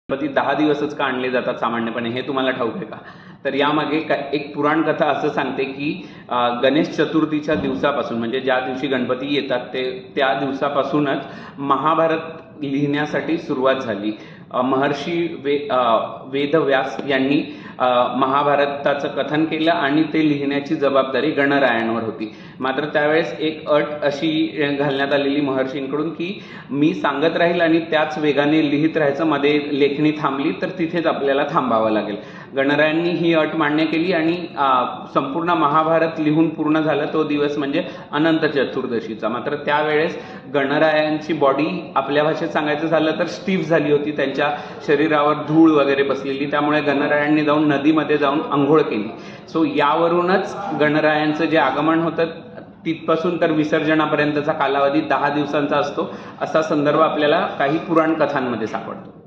गणपती 10 दिवसच का आणले जातात सामान्यपणे हे तुम्हाला ठाऊक आहे का? तर यामागे एक पुराण कथा असं सांगते की गणेश चतुर्थीच्या दिवसापासून म्हणजे ज्या दिवशी गणपती येतात त्या दिवसापासूनच महाभारत लिहिण्यासाठी सुरुवात झाली. महर्षी वेदव्यास यांनी महाभारताचं कथन केलं आणि ते लिहिण्याची जबाबदारी गणरायांवर होती. मात्र त्यावेळेस एक अट अशी घालण्यात आलेली महर्षींकडून की मी सांगत राहील आणि त्याच वेगाने लिहित राहायचं, मध्ये लेखणी थांबली तर तिथेच आपल्याला थांबावं लागेल. गणरायांनी ही अट मान्य केली आणि संपूर्ण महाभारत लिहून पूर्ण झालं. तो दिवस म्हणजे अनंत चतुर्दशीचा. मात्र त्यावेळेस गणरायांची बॉडी आपल्या भाषेत सांगायचं झालं तर स्टीफ झाली होती, त्यांच्या शरीरावर धूळ वगैरे बसलेली. त्यामुळे गणरायांनी जाऊन नदीमध्ये जाऊन आंघोळ केली. सो यावरूनच गणरायांचं जे आगमन होतं तिथपासून तर विसर्जनापर्यंतचा कालावधी 10 दिवसांचा असतो, असा संदर्भ आपल्याला काही पुराण कथांमध्ये सापडतो.